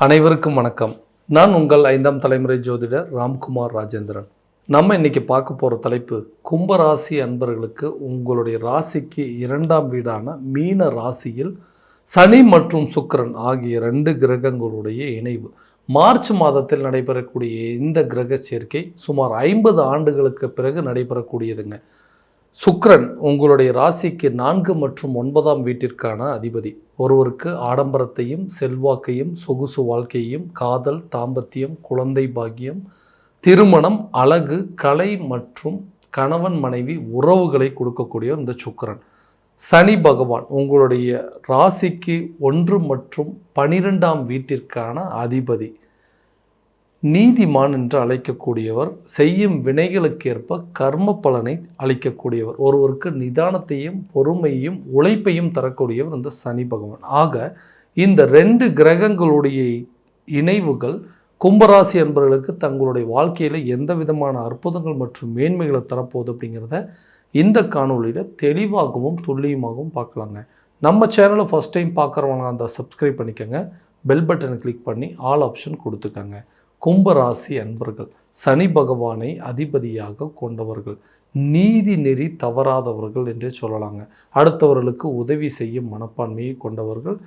அனைவருக்கும் வணக்கம். நான் உங்கள் 5ஆம் தலைமுறை ஜோதிடர் ராம்குமார் ராஜேந்திரன். நம்ம இன்னைக்கு பார்க்க போகிற தலைப்பு, கும்பராசி அன்பர்களுக்கு உங்களுடைய ராசிக்கு 2ஆம் வீடான மீன ராசியில் சனி மற்றும் சுக்கிரன் ஆகிய 2 கிரகங்களுடைய இணைவு. மார்ச் மாதத்தில் நடைபெறக்கூடிய இந்த கிரக சேர்க்கை சுமார் 50 ஆண்டுகளுக்கு பிறகு நடைபெறக்கூடியதுங்க. சுக்கிரன் உங்களுடைய ராசிக்கு 4 மற்றும் 9ஆம் வீட்டிற்கான அதிபதி. ஒருவருக்கு ஆடம்பரத்தையும் செல்வாக்கையும் சொகுசு வாழ்க்கையையும் காதல், தாம்பத்தியம், குழந்தை பாக்கியம், திருமணம், அழகு, கலை மற்றும் கணவன் மனைவி உறவுகளை கொடுக்கக்கூடிய இந்த சுக்கிரன். சனி பகவான் உங்களுடைய ராசிக்கு 1 மற்றும் 12ஆம் வீட்டிற்கான அதிபதி. நீதிமான் என்று அழைக்கக்கூடியவர், செய்யும் வினைகளுக்கேற்ப கர்ம பலனை அளிக்கக்கூடியவர், ஒருவருக்கு நிதானத்தையும் பொறுமையும் உழைப்பையும் தரக்கூடியவர் இந்த சனி பகவான். ஆக இந்த 2 கிரகங்களுடைய இணைவுகள் கும்பராசி என்பவர்களுக்கு தங்களுடைய வாழ்க்கையில் எந்த விதமான அற்புதங்கள் மற்றும் மேன்மைகளை தரப்போகுது அப்படிங்கிறத இந்த காணொலியில் தெளிவாகவும் துல்லியமாகவும் பார்க்கலாங்க. நம்ம சேனலை ஃபஸ்ட் டைம் பார்க்குறவங்க அந்த சப்ஸ்கிரைப் பண்ணிக்கோங்க, பெல் பட்டனை கிளிக் பண்ணி ஆல் ஆப்ஷன் கொடுத்துக்கோங்க. கும்பராசி அன்பர்கள் சனி பகவானை அதிபதியாக கொண்டவர்கள், நீதி நெறி தவறாதவர்கள் என்றே சொல்லலாங்க. அடுத்தவர்களுக்கு உதவி செய்யும் மனப்பான்மையை கொண்டவர்கள்,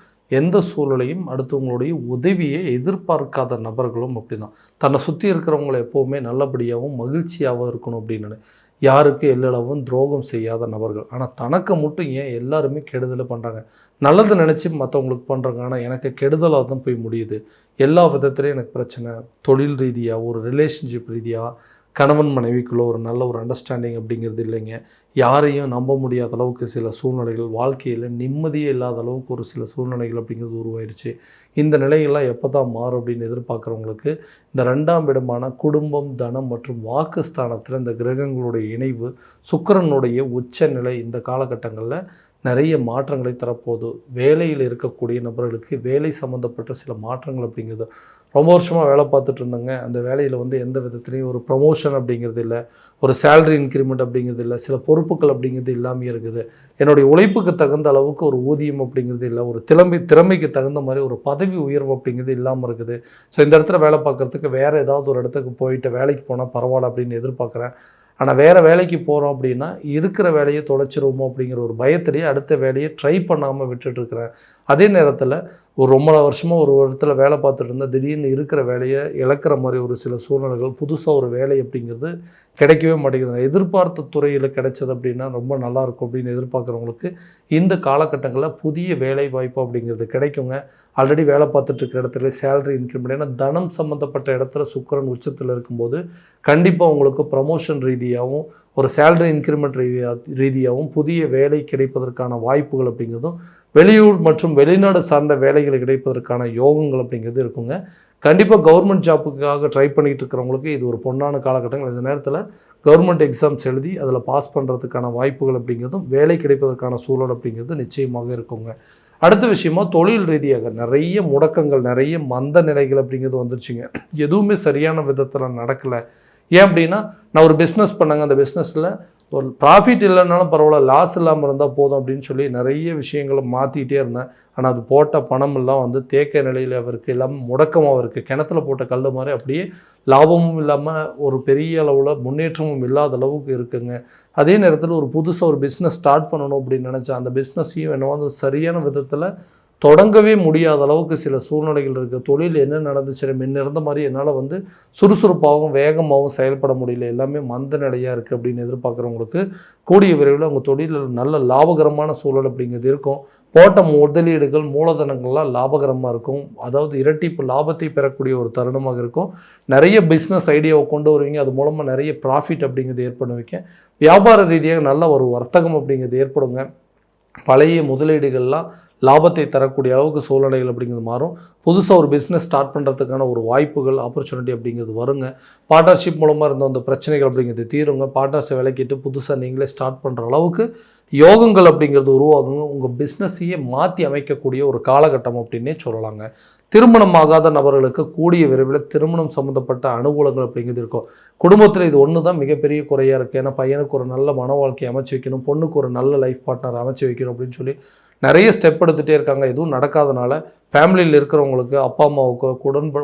எந்த சூழலையும் அடுத்தவங்களுடைய உதவியை எதிர்பார்க்காத நபர்களும் அப்படிதான். தன்னை சுற்றி இருக்கிறவங்களை எப்போவுமே நல்லபடியாகவும் மகிழ்ச்சியாகவும் இருக்கணும் அப்படின்னு யாருக்கு எல்லளவும் துரோகம் செய்யாத நபர்கள். ஆனால் தனக்கு மட்டும் ஏன் எல்லாருமே கெடுதலை பண்ணுறாங்க? நல்லது நினச்சி மற்றவங்களுக்கு பண்ணுறாங்க, ஆனால் எனக்கு கெடுதலாக தான் போய் முடியுது. எல்லா விதத்துலேயும் எனக்கு பிரச்சனை. தொழில் ரீதியாக, ஒரு ரிலேஷன்ஷிப் ரீதியாக, கணவன் மனைவிக்குள்ளே ஒரு நல்ல ஒரு அண்டர்ஸ்டாண்டிங் அப்படிங்கிறது இல்லைங்க. யாரையும் நம்ப முடியாத அளவுக்கு சில சூழ்நிலைகள், வாழ்க்கையில் நிம்மதியே இல்லாத அளவுக்கு ஒரு சில சூழ்நிலைகள் அப்படிங்கிறது உருவாயிருச்சு. இந்த நிலையெல்லாம் எப்போ தான் மாறும் அப்படின்னு எதிர்பார்க்குறவங்களுக்கு இந்த 2ஆம் இடமான குடும்பம், தனம் மற்றும் வாக்குஸ்தானத்தில் இந்த கிரகங்களுடைய இணைவு, சுக்கிரனுடைய உச்ச நிலை இந்த காலகட்டங்களில் நிறைய மாற்றங்களை தரப்போகுது. வேலையில் இருக்கக்கூடிய நபர்களுக்கு வேலை சம்மந்தப்பட்ட சில மாற்றங்கள் அப்படிங்கிறது, ரொம்ப வருஷமாக வேலை பார்த்துட்டு இருந்தாங்க, அந்த வேலையில் எந்த விதத்துலேயும் ஒரு ப்ரமோஷன் அப்படிங்கிறது இல்லை, ஒரு சேலரி இன்க்ரிமெண்ட் அப்படிங்கிறது இல்லை, சில பொறுப்புகள் அப்படிங்கிறது இல்லாமல் இருக்குது. என்னுடைய உழைப்புக்கு தகுந்த அளவுக்கு ஒரு ஊதியம் அப்படிங்கிறது இல்லை, ஒரு திறமைக்கு தகுந்த மாதிரி ஒரு பதவி உயர்வு அப்படிங்கிறது இல்லாமல் இருக்குது. ஸோ இந்த இடத்துல வேலை பார்க்குறதுக்கு வேறு ஏதாவது ஒரு இடத்துக்கு போயிட்டு வேலைக்கு போனால் பரவாயில்ல அப்படின்னு எதிர்பார்க்குறேன். ஆனால் வேறு வேலைக்கு போகிறோம் அப்படின்னா இருக்கிற வேலையை தொலைச்சிருவோமோ அப்படிங்கிற ஒரு பயத்திலேயே அடுத்த வேலையை ட்ரை பண்ணாமல் விட்டுட்டுருக்கிறேன். அதே நேரத்தில் ஒரு ரொம்ப வருஷமாக ஒரு இடத்துல வேலை பார்த்துட்டு இருந்தால் திடீர்னு இருக்கிற வேலையை இழக்கிற மாதிரி ஒரு சில சூழ்நிலைகள், புதுசாக ஒரு வேலை அப்படிங்கிறது கிடைக்கவே மாட்டேங்குது. எதிர்பார்த்த துறையில் கிடைச்சது அப்படின்னா ரொம்ப நல்லாயிருக்கும் அப்படின்னு எதிர்பார்க்குறவங்களுக்கு இந்த காலகட்டங்களில் புதிய வேலை வாய்ப்பு அப்படிங்கிறது கிடைக்குங்க. ஆல்ரெடி வேலை பார்த்துட்டு இருக்கிற இடத்துல சேலரி இன்க்ரிமெண்ட், ஏன்னா தனம் சம்மந்தப்பட்ட இடத்துல சுக்கிரன் உச்சத்தில் இருக்கும்போது கண்டிப்பாக உங்களுக்கு ப்ரமோஷன் ரீதியாகவும் ஒரு சேலரி இன்க்ரிமெண்ட் ரீதியாகவும் புதிய வேலை கிடைப்பதற்கான வாய்ப்புகள் அப்படிங்கிறதும், வெளியூர் மற்றும் வெளிநாடு சார்ந்த வேலைகள் கிடைப்பதற்கான யோகங்கள் அப்படிங்கிறது இருக்குங்க. கண்டிப்பாக கவர்மெண்ட் ஜாப்புக்காக ட்ரை பண்ணிகிட்டு இருக்கிறவங்களுக்கு இது ஒரு பொன்னான காலகட்டங்கள். இந்த நேரத்தில் கவர்மெண்ட் எக்ஸாம்ஸ் எழுதி அதில் பாஸ் பண்ணுறதுக்கான வாய்ப்புகள் அப்படிங்கிறதும், வேலை கிடைப்பதற்கான சூழல் அப்படிங்கிறது நிச்சயமாக இருக்குங்க. அடுத்த விஷயமா, தொழில் ரீதியாக நிறைய முடக்கங்கள், நிறைய மந்த நிலைகள் அப்படிங்கிறது வந்துருச்சுங்க. எதுவுமே சரியான விதத்தில் நடக்கலை. ஏன் அப்படின்னா, நான் ஒரு பிஸ்னஸ் பண்ணாங்க, அந்த பிஸ்னஸில் ஒரு ப்ராஃபிட் இல்லைன்னாலும் பரவாயில்ல, லாஸ் இல்லாமல் இருந்தால் போதும் அப்படின்னு சொல்லி நிறைய விஷயங்களை மாற்றிக்கிட்டே இருந்தேன். ஆனால் அது போட்ட பணமெல்லாம் தேக்க நிலையில் அவருக்கு இல்லாமல் முடக்கமாக இருக்குது. கிணத்துல போட்ட கல் மாதிரி அப்படியே லாபமும் இல்லாமல் ஒரு பெரிய அளவில் முன்னேற்றமும் இல்லாத அளவுக்கு இருக்குங்க. அதே நேரத்தில் ஒரு புதுசாக ஒரு பிஸ்னஸ் ஸ்டார்ட் பண்ணணும் அப்படின்னு நினச்சேன். அந்த பிஸ்னஸையும் என்னவோ சரியான விதத்தில் தொடங்கவே முடியாத அளவுக்கு சில சூழ்நிலைகள் இருக்குது. தொழில் என்ன நடந்துச்சு முன்ன இருந்த மாதிரி என்னால் சுறுசுறுப்பாகவும் வேகமாகவும் செயல்பட முடியல, எல்லாமே மந்த நிலையாக இருக்குது அப்படின்னு எதிர்பார்க்குறவங்களுக்கு கூடிய விரைவில் அவங்க தொழிலில் நல்ல லாபகரமான சூழல் அப்படிங்கிறது இருக்கும். போட்ட முதலீடுகள், மூலதனங்கள்லாம் லாபகரமாக இருக்கும். அதாவது இரட்டிப்பு லாபத்தை பெறக்கூடிய ஒரு தருணமாக இருக்கும். நிறைய பிஸ்னஸ் ஐடியாவை கொண்டு வருவீங்க, அது மூலமாக நிறைய ப்ராஃபிட் அப்படிங்கிறது ஏற்படுவீங்க. வியாபார ரீதியாக நல்ல ஒரு வர்த்தகம் அப்படிங்கிறது ஏற்படுங்க. பழைய முதலீடுகள்லாம் லாபத்தை தரக்கூடிய அளவுக்கு சூழ்நிலைகள் அப்படிங்கிறது மாறும். புதுசாக ஒரு பிஸ்னஸ் ஸ்டார்ட் பண்ணுறதுக்கான ஒரு வாய்ப்புகள், ஆப்பர்ச்சுனிட்டி அப்படிங்கிறது வருங்க. பார்ட்னர்ஷிப் மூலமாக இருந்த அந்த பிரச்சனைகள் அப்படிங்கிறது தீருங்க. பார்ட்னர்ஸை விலக்கிட்டு புதுசாக நீங்களே ஸ்டார்ட் பண்ணுற அளவுக்கு யோகங்கள் அப்படிங்கிறது உருவாகுங்க. உங்கள் பிஸ்னஸையே மாற்றி அமைக்கக்கூடிய ஒரு காலகட்டம் அப்படின்னே சொல்லலாங்க. திருமணமாகாத நபர்களுக்கு கூடிய விரைவில் திருமணம் சம்மந்தப்பட்ட அனுகூலங்கள் அப்படிங்கிறது இருக்கும். குடும்பத்தில் இது ஒன்று தான் மிகப்பெரிய குறையாக இருக்குது. ஏன்னா பையனுக்கு ஒரு நல்ல மன வாழ்க்கையை அமைச்சு வைக்கணும், பொண்ணுக்கு ஒரு நல்ல லைஃப் பார்ட்னர் அமைச்சு வைக்கணும் அப்படின்னு சொல்லி நிறைய ஸ்டெப் எடுத்துகிட்டே இருக்காங்க. எதுவும் நடக்காதனால ஃபேமிலியில் இருக்கிறவங்களுக்கு, அப்பா அம்மாவுக்கோ,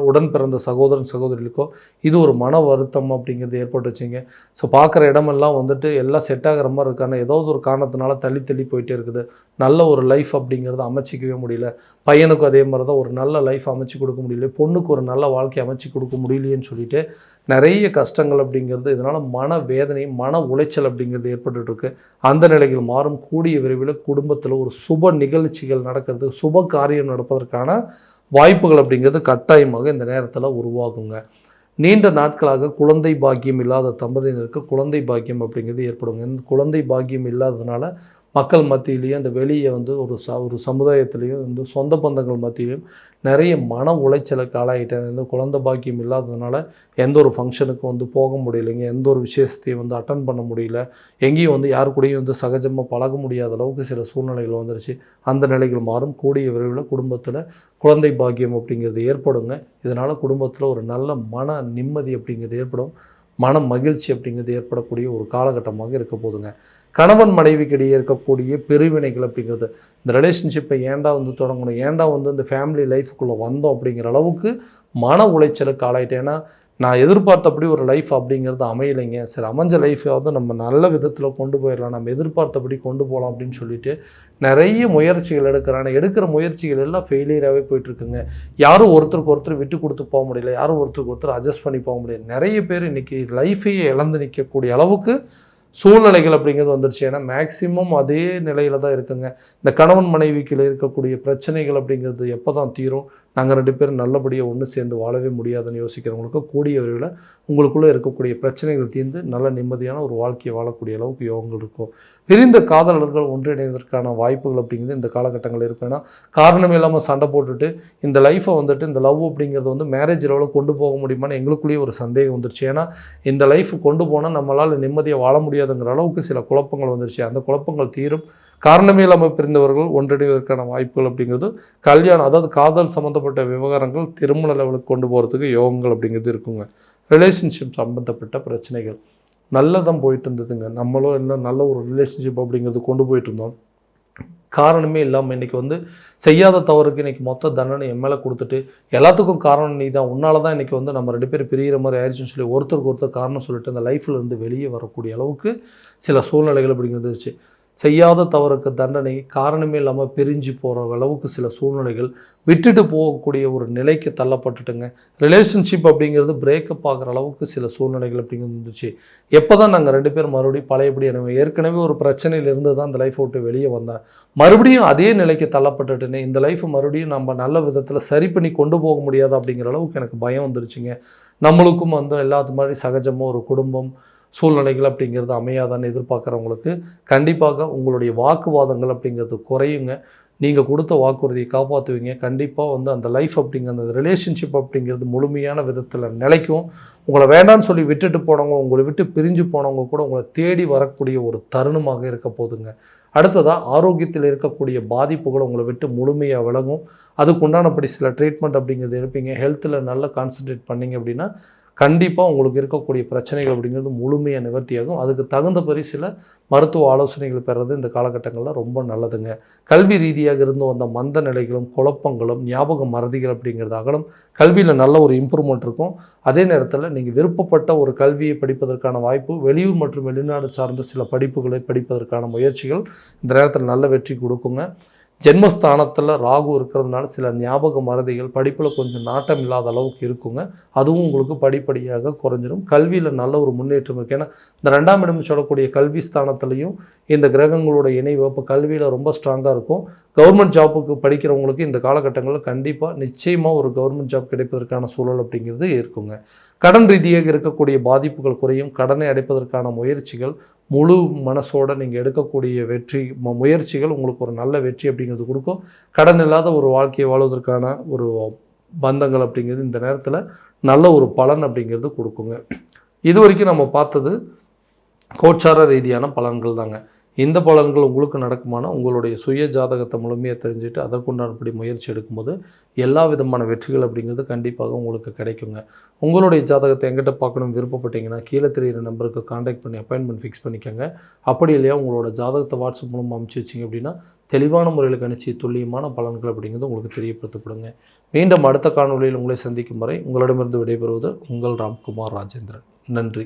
உடன் பிறந்த சகோதரன் சகோதரிகளுக்கோ இது ஒரு மன வருத்தம் அப்படிங்கிறது ஏற்பட்டுச்சுங்க. ஸோ பார்க்குற இடமெல்லாம் வந்துட்டு எல்லாம் செட் ஆகிற மாதிரி இருக்கான ஏதாவது ஒரு காரணத்தினால தள்ளி தள்ளி போயிட்டே இருக்குது. நல்ல ஒரு லைஃப் அப்படிங்கிறத அமைச்சிக்கவே முடியல. பையனுக்கும் அதே மாதிரி தான் ஒரு நல்ல லைஃப் அமைச்சு கொடுக்க முடியல, பொண்ணுக்கு ஒரு நல்ல வாழ்க்கை அமைச்சு கொடுக்க முடியலையேன்னு சொல்லிட்டு நிறைய கஷ்டங்கள் அப்படிங்கிறது, இதனால் மன வேதனை, மன உளைச்சல் அப்படிங்கிறது ஏற்பட்டுருக்கு. அந்த நிலையில் மாறும். கூடிய விரைவில் குடும்பத்தில் ஒரு சுப நிகழ்ச்சிகள் நடக்கிறது, சுப காரியம் நடப்பதற்கான வாய்ப்புகள் அப்படிங்கிறது கட்டாயமாக இந்த நேரத்தில் உருவாகுங்க. நீண்ட நாட்களாக குழந்தை பாக்கியம் இல்லாத தம்பதியினருக்கு குழந்தை பாக்கியம் அப்படிங்கிறது ஏற்படுங்க. இந்த குழந்தை பாக்கியம் இல்லாததுனால மக்கள் மத்தியிலையும், அந்த வெளியே வந்து ஒரு சமுதாயத்திலையும், இந்த சொந்த பந்தங்கள் மத்தியிலையும் நிறைய மன உளைச்சலுக்கு ஆளாகிட்டேன். இந்த குழந்தை பாக்கியம் இல்லாததுனால எந்த ஒரு ஃபங்க்ஷனுக்கும் வந்து போக முடியலைங்க, எந்த ஒரு விசேஷத்தையும் வந்து அட்டன் பண்ண முடியல, எங்கேயும் வந்து யாரு கூடயும் வந்து சகஜமாக பழக முடியாத அளவுக்கு சில சூழ்நிலைகள் வந்துருச்சு. அந்த நிலைகள் மாறும். கூடிய விரைவில் குடும்பத்தில் குழந்தை பாக்கியம் அப்படிங்கிறது ஏற்படுங்க. இதனால் குடும்பத்தில் ஒரு நல்ல மன நிம்மதி அப்படிங்கிறது ஏற்படும். மன மகிழ்ச்சி அப்படிங்கிறது ஏற்படக்கூடிய ஒரு காலகட்டமாக இருக்க போதுங்க. கணவன் மனைவிக்கிடையே இருக்கக்கூடிய பிரிவினைகள் அப்படிங்கிறது, இந்த ரிலேஷன்ஷிப்பை ஏண்டா வந்து தொடங்கணும், ஏண்டா வந்து இந்த ஃபேமிலி லைஃபுக்குள்ளே வந்தோம் அப்படிங்கிற அளவுக்கு மன உளைச்சலுக்கு ஆளாயிட்டேன். ஏன்னா நான் எதிர்பார்த்தபடி ஒரு லைஃப் அப்படிங்கிறது அமையலைங்க. சரி, அமைஞ்ச லைஃபை நம்ம நல்ல விதத்தில் கொண்டு போயிடலாம், நம்ம எதிர்பார்த்தபடி கொண்டு போகலாம் அப்படின்னு சொல்லிட்டு நிறைய முயற்சிகள் எடுக்கிறாங்க. எடுக்கிற முயற்சிகள் எல்லாம் ஃபெயிலியராகவே போயிட்டுருக்குங்க. யாரும் ஒருத்தருக்கு ஒருத்தர் விட்டு கொடுத்து போக முடியல, யாரும் ஒருத்தருக்கு ஒருத்தர் அட்ஜஸ்ட் பண்ணி போக முடியல. நிறைய பேர் இன்றைக்கி லைஃபையே இழந்து நிற்கக்கூடிய அளவுக்கு சூழ்நிலைகள் அப்படிங்கிறது வந்துருச்சு. ஏன்னா மேக்சிமம் அதே நிலையில் தான் இருக்குங்க. இந்த கணவன் மனைவிக்குள்ள இருக்கக்கூடிய பிரச்சனைகள் அப்படிங்கிறது எப்போ தான் தீரும், நாங்கள் 2 பேரும் நல்லபடியாக ஒன்று சேர்ந்து வாழவே முடியாதுன்னு யோசிக்கிறவங்களுக்கு கூடிய விரைவில் உங்களுக்குள்ளே இருக்கக்கூடிய பிரச்சனைகள் தீர்ந்து நல்ல நிம்மதியான ஒரு வாழ்க்கையை வாழக்கூடிய அளவுக்கு யோகங்கள் இருக்கும். பிரிந்த காதலர்கள் ஒன்றிணைவதற்கான வாய்ப்புகள் அப்படிங்கிறது இந்த காலகட்டங்கள் இருக்கும். ஏன்னா காரணமே இல்லாமல் சண்டை போட்டுட்டு இந்த லைஃப்பை வந்துட்டு, இந்த லவ் அப்படிங்கிறது வந்து மேரேஜ் லெவலில் கொண்டு போக முடியுமான்னு எங்களுக்குள்ளேயே ஒரு சந்தேகம் வந்துருச்சு. ஏன்னா இந்த லைஃப் கொண்டு போனால் நம்மளால் நிம்மதியாக வாழ முடியாதுங்கிற அளவுக்கு சில குழப்பங்கள் வந்துருச்சு. அந்த குழப்பங்கள் தீரும். காரணமே இல்லாமல் பிரிந்தவர்கள் ஒன்றிணைவதற்கான வாய்ப்புகள் அப்படிங்கிறது கல்யாணம், அதாவது காதல் சம்மந்தப்பட்ட விவகாரங்கள் திருமண லெவலுக்கு கொண்டு போகிறதுக்கு யோகங்கள் அப்படிங்கிறது இருக்குங்க. ரிலேஷன்ஷிப் சம்மந்தப்பட்ட பிரச்சனைகள் நல்லதான் போயிட்டு இருந்ததுங்க. நம்மளும் இன்னும் நல்ல ஒரு ரிலேஷன்ஷிப் அப்படிங்கிறது கொண்டு போயிட்டு இருந்தோம். காரணமே இல்லாமல் இன்றைக்கி வந்து செய்யாத தவறுக்கு இன்றைக்கி மொத்த தண்டனை என் மேலே கொடுத்துட்டு எல்லாத்துக்கும் காரணம் நீ தான், உன்னால தான் இன்றைக்கி வந்து நம்ம 2 பேர் பிரிகிற மாதிரி ஆயிடுச்சுன்னு சொல்லி ஒருத்தருக்கு ஒருத்தர் காரணம் சொல்லிட்டு அந்த லைஃப்பில் இருந்து வெளியே வரக்கூடிய அளவுக்கு சில சூழ்நிலைகள் அப்படிங்கிறது இருந்துச்சு. செய்யாத தவறுக்கு தண்டனை காரணமே இல்லாமல் பிரிஞ்சு போகிற அளவுக்கு சில சூழ்நிலைகள், விட்டுட்டு போகக்கூடிய ஒரு நிலைக்கு தள்ளப்பட்டுட்டுங்க. ரிலேஷன்ஷிப் அப்படிங்கிறது பிரேக்கப் ஆகிற அளவுக்கு சில சூழ்நிலைகள் அப்படிங்கிறது இருந்துச்சு. எப்போ தான் நாங்கள் 2 பேர் மறுபடியும் பழையபடி ஏற்கனவே ஒரு பிரச்சனையில் இருந்து தான் அந்த லைஃப்பை விட்டு வெளியே வந்தேன், மறுபடியும் அதே நிலைக்கு தள்ளப்பட்டுட்டுன்னு இந்த லைஃப்பை மறுபடியும் நம்ம நல்ல விதத்தில் சரி பண்ணி கொண்டு போக முடியாது அப்படிங்கிற அளவுக்கு எனக்கு பயம் வந்துருச்சுங்க. நம்மளுக்கும் வந்து எல்லாத்து மாதிரி சகஜமாக ஒரு குடும்பம் சூழ்நிலைகள் அப்படிங்கிறது அமையாதான்னு எதிர்பார்க்குறவங்களுக்கு கண்டிப்பாக உங்களுடைய வாக்குவாதங்கள் அப்படிங்கிறது குறையுங்க. நீங்கள் கொடுத்த வாக்குறுதியை காப்பாற்றுவீங்க. கண்டிப்பாக வந்து அந்த லைஃப் அப்படிங்கிற அந்த ரிலேஷன்ஷிப் அப்படிங்கிறது முழுமையான விதத்தில் நிலைக்கும். உங்களை வேண்டான்னு சொல்லி விட்டுட்டு போனவங்க, உங்களை விட்டு பிரிஞ்சு போனவங்க கூட உங்களை தேடி வரக்கூடிய ஒரு தருணமாக இருக்க போதுங்க. அடுத்ததாக ஆரோக்கியத்தில் இருக்கக்கூடிய பாதிப்புகள் உங்களை விட்டு முழுமையாக விலகும். அதுக்கு உண்டானபடி சில ட்ரீட்மெண்ட் அப்படிங்கிறது எடுப்பீங்க. ஹெல்த்தில் நல்லா கான்சன்ட்ரேட் பண்ணிங்க அப்படின்னா கண்டிப்பாக உங்களுக்கு இருக்கக்கூடிய பிரச்சனைகள் அப்படிங்கிறது முழுமையாக நிவர்த்தியாகும். அதுக்கு தகுந்தபடி சில மருத்துவ ஆலோசனைகள் பெறுறது இந்த காலகட்டங்களில் ரொம்ப நல்லதுங்க. கல்வி ரீதியாக இருந்து வந்த மந்த நிலைகளும் குழப்பங்களும் ஞாபக மறதிகள் அப்படிங்கிறது அகலும். கல்வியில் நல்ல ஒரு இம்ப்ரூவ்மெண்ட் இருக்கும். அதே நேரத்தில் நீங்கள் விருப்பப்பட்ட ஒரு கல்வியை படிப்பதற்கான வாய்ப்பு, வெளியூர் மற்றும் வெளிநாடு சார்ந்த சில படிப்புகளை படிப்பதற்கான முயற்சிகள் இந்த நேரத்தில் நல்ல வெற்றி கொடுக்குங்க. ஜென்மஸ்தானத்தில் ராகு இருக்கிறதுனால சில ஞாபக மறதிகள், படிப்பில் கொஞ்சம் நாட்டம் இல்லாத அளவுக்கு இருக்குங்க. அதுவும் உங்களுக்கு படிப்படியாக குறைஞ்சிரும். கல்வியில் நல்ல ஒரு முன்னேற்றம் இருக்குது. ஏன்னா இந்த 2ஆம் இடம் சொல்லக்கூடிய கல்வி ஸ்தானத்துலேயும் இந்த கிரகங்களோட இணைவு இப்போ கல்வியில் ரொம்ப ஸ்ட்ராங்காக இருக்கும். கவர்மெண்ட் ஜாப்புக்கு படிக்கிறவங்களுக்கு இந்த காலகட்டங்களில் கண்டிப்பாக நிச்சயமாக ஒரு கவர்மெண்ட் ஜாப் கிடைப்பதற்கான சூழல் அப்படிங்கிறது இருக்குங்க. கடன் ரீதியாக இருக்கக்கூடிய பாதிப்புகள் குறையும். கடனை அடைப்பதற்கான முயற்சிகள் முழு மனசோடு நீங்கள் எடுக்கக்கூடிய முயற்சிகள் உங்களுக்கு ஒரு நல்ல வெற்றி அப்படிங்கிறது கொடுக்கும். கடன் இல்லாத ஒரு வாழ்க்கையை வாழ்வதற்கான ஒரு பந்தங்கள் அப்படிங்கிறது இந்த நேரத்தில் நல்ல ஒரு பலன் அப்படிங்கிறது கொடுக்குங்க. இது வரைக்கும் நம்ம பார்த்தது கோச்சார ரீதியான பலன்கள் தாங்க. இந்த பலன்கள் உங்களுக்கு நடக்குமானா உங்களுடைய சுய ஜாதகத்தை முழுமையாக தெரிஞ்சுட்டு அதற்குண்டானபடி முயற்சி எடுக்கும்போது எல்லா விதமான வெற்றிகள் அப்படிங்கிறது கண்டிப்பாக உங்களுக்கு கிடைக்குங்க. உங்களுடைய ஜாதகத்தை எங்கிட்ட பார்க்கணும்னு விருப்பப்பட்டீங்கன்னா கீழே தெரிகிற நம்பருக்கு காண்டாக்ட் பண்ணி அப்பாயின்மெண்ட் ஃபிக்ஸ் பண்ணிக்கோங்க. அப்படி இல்லையா உங்களோட ஜாதகத்தை வாட்ஸ்அப் மூலமாக அனுப்பிச்சி வச்சிங்க அப்படின்னா தெளிவான முறையில் கணிச்சு துல்லியமான பலன்கள் அப்படிங்கிறது உங்களுக்கு தெரியப்படுத்தப்படுங்க. மீண்டும் அடுத்த காணொலியில் உங்களை சந்திக்கும் வரை உங்களிடமிருந்து விடைபெறுவது உங்கள் ராம்குமார் ராஜேந்திரன். நன்றி.